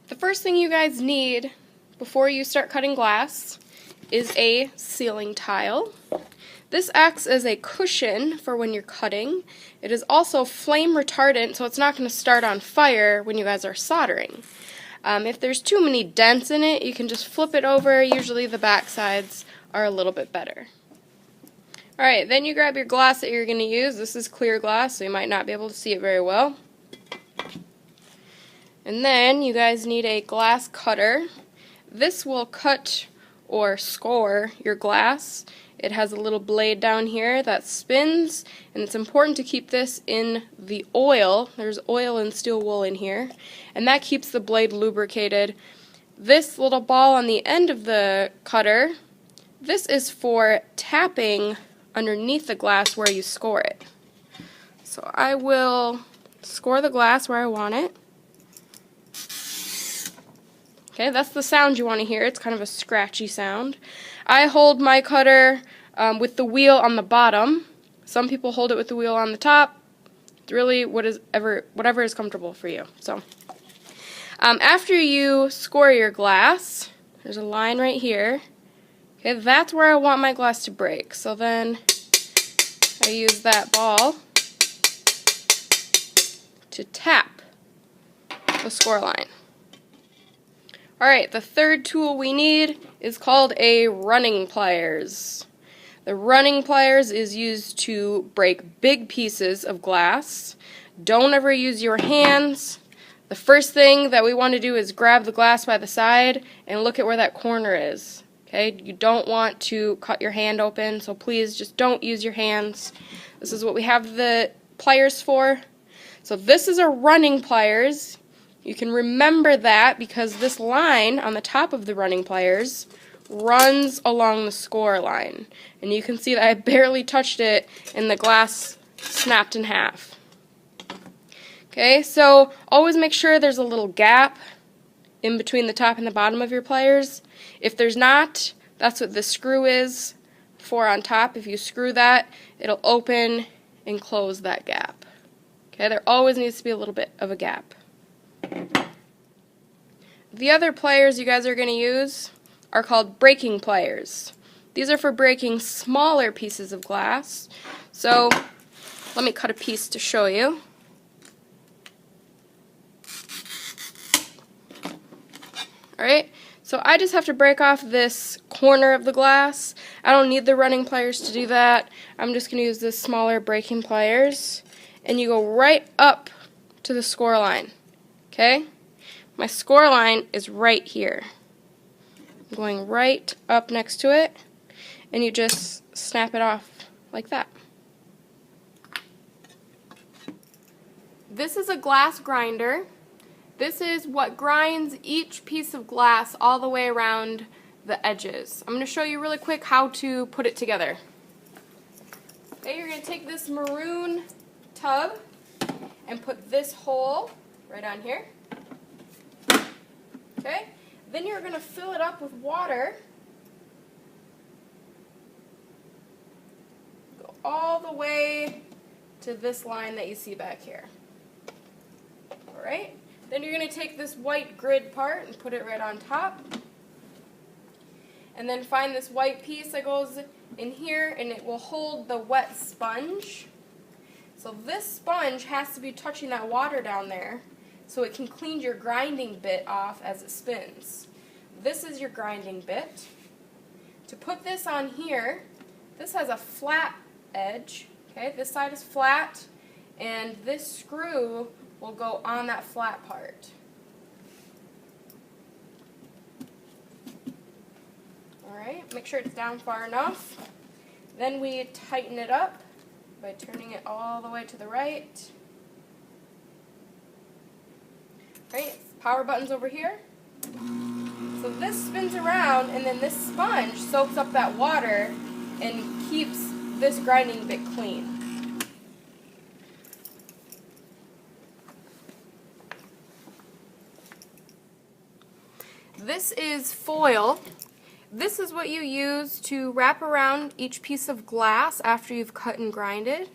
The first thing you guys need before you start cutting glass is a sealing tile. This acts as a cushion for when you're cutting. It is also flame retardant, so it's not going to start on fire when you guys are soldering. If there's too many dents in it, you can just flip it over. Usually the back sides are a little bit better. Alright, then you grab your glass that you're going to use. This is clear glass, so you might not be able to see it very well. And then you guys need a glass cutter. This will cut or score your glass. It has a little blade down here that spins, and it's important to keep this in the oil. There's oil and steel wool in here, and that keeps the blade lubricated. This little ball on the end of the cutter, this is for tapping underneath the glass where you score it. So I will score the glass where I want it. Okay, that's the sound you want to hear. It's kind of a scratchy sound. I hold my cutter with the wheel on the bottom. Some people hold it with the wheel on the top. It's really whatever is comfortable for you. So, after you score your glass, there's a line right here. Okay, that's where I want my glass to break. So then I use that ball to tap the score line. Alright, the third tool we need is called a running pliers. The running pliers is used to break big pieces of glass. Don't ever use your hands. The first thing that we want to do is grab the glass by the side and look at where that corner is. Okay, you don't want to cut your hand open, so please just don't use your hands. This is what we have the pliers for. So this is a running pliers. You can remember that because this line on the top of the running pliers runs along the score line. And you can see that I barely touched it and the glass snapped in half. Okay, so always make sure there's a little gap in between the top and the bottom of your pliers. If there's not, that's what the screw is for on top. If you screw that, it'll open and close that gap. Okay, there always needs to be a little bit of a gap. The other pliers you guys are going to use are called breaking pliers. These are for breaking smaller pieces of glass. So let me cut a piece to show you. Alright, so I just have to break off this corner of the glass. I don't need the running pliers to do that. I'm just going to use this smaller breaking pliers. And you go right up to the score line. Okay? My score line is right here. I'm going right up next to it, and you just snap it off like that. This is a glass grinder. This is what grinds each piece of glass all the way around the edges. I'm going to show you really quick how to put it together. Okay, you're going to take this maroon tub and put this hole right on here. Okay, then you're going to fill it up with water. Go all the way to this line that you see back here. Alright, then you're going to take this white grid part and put it right on top. And then find this white piece that goes in here and it will hold the wet sponge. So this sponge has to be touching that water down there so it can clean your grinding bit off as it spins. This is your grinding bit. To put this on here, this has a flat edge. Okay, this side is flat, and this screw will go on that flat part. Alright, make sure it's down far enough. Then we tighten it up by turning it all the way to the right. Right, power button's over here. So this spins around, and then this sponge soaks up that water and keeps this grinding bit clean. This is foil. This is what you use to wrap around each piece of glass after you've cut and grinded.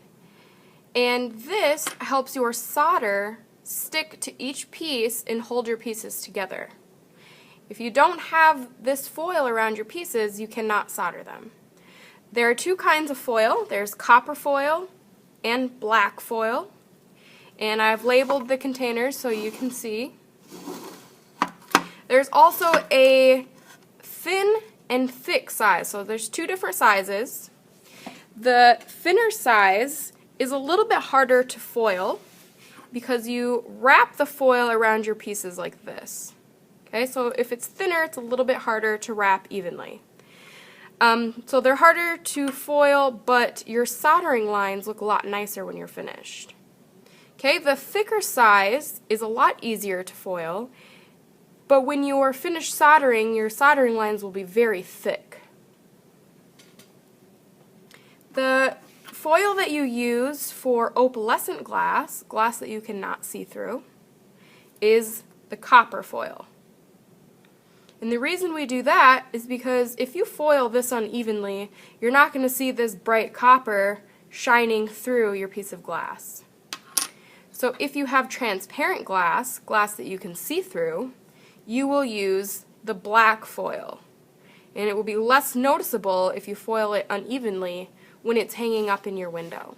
And this helps your solder stick to each piece and hold your pieces together. If you don't have this foil around your pieces, you cannot solder them. There are two kinds of foil. There's copper foil and black foil. And I've labeled the containers so you can see. There's also a thin and thick size. So there's two different sizes. The thinner size is a little bit harder to foil because you wrap the foil around your pieces like this. Okay, so if it's thinner, it's a little bit harder to wrap evenly. So they're harder to foil, but your soldering lines look a lot nicer when you're finished. Okay, the thicker size is a lot easier to foil, but when you are finished soldering, your soldering lines will be very thick. The foil that you use for opalescent glass, glass that you cannot see through, is the copper foil. And the reason we do that is because if you foil this unevenly, you're not going to see this bright copper shining through your piece of glass. So if you have transparent glass, glass that you can see through, you will use the black foil. And it will be less noticeable if you foil it unevenly when it's hanging up in your window.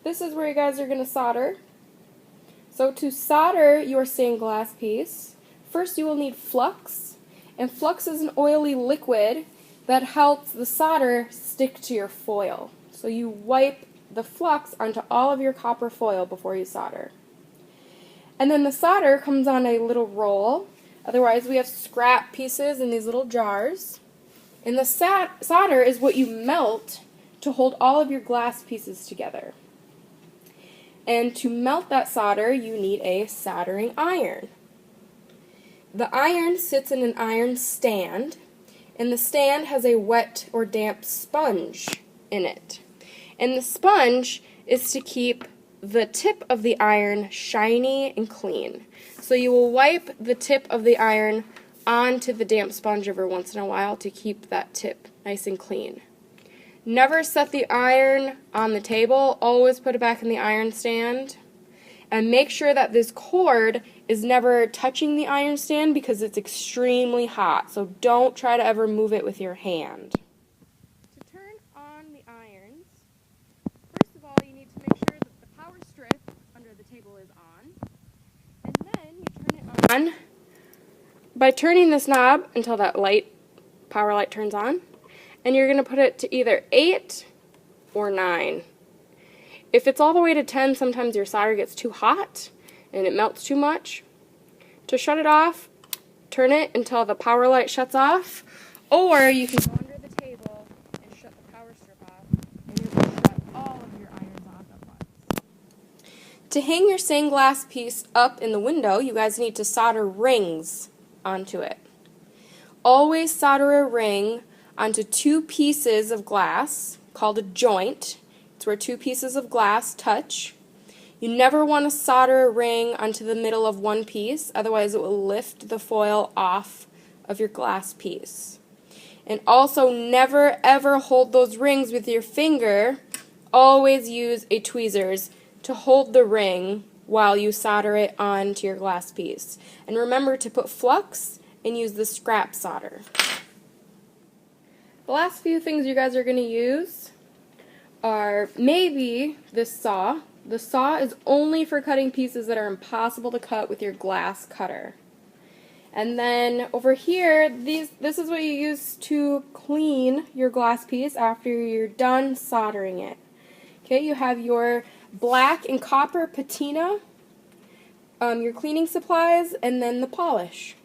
This is where you guys are going to solder. So to solder your stained glass piece, first you will need flux. And flux is an oily liquid that helps the solder stick to your foil. So you wipe the flux onto all of your copper foil before you solder. And then the solder comes on a little roll. Otherwise we have scrap pieces in these little jars. And the solder is what you melt to hold all of your glass pieces together. And to melt that solder, you need a soldering iron. The iron sits in an iron stand, and the stand has a wet or damp sponge in it. And the sponge is to keep the tip of the iron shiny and clean. So you will wipe the tip of the iron onto the damp sponge every once in a while to keep that tip nice and clean. Never set the iron on the table, always put it back in the iron stand. And make sure that this cord is never touching the iron stand because it's extremely hot, so don't try to ever move it with your hand. To turn on the irons, first of all you need to make sure that the power strip under the table is on, and then you turn it on by turning this knob until that power light turns on, and you're going to put it to either 8 or 9. If it's all the way to 10, sometimes your solder gets too hot and it melts too much. To shut it off, turn it until the power light shuts off, or you can go under the table and shut the power strip off, and it will shut all of your irons off at once. To hang your stained glass piece up in the window, you guys need to solder rings onto it. Always solder a ring onto two pieces of glass called a joint. It's where two pieces of glass touch. You never want to solder a ring onto the middle of one piece, otherwise it will lift the foil off of your glass piece. And also never ever hold those rings with your finger. Always use a tweezers to hold the ring while you solder it onto your glass piece. And remember to put flux and use the scrap solder. The last few things you guys are going to use are maybe this saw. The saw is only for cutting pieces that are impossible to cut with your glass cutter. And then over here, this is what you use to clean your glass piece after you're done soldering it. Okay, you have your black and copper patina, your cleaning supplies, and then the polish.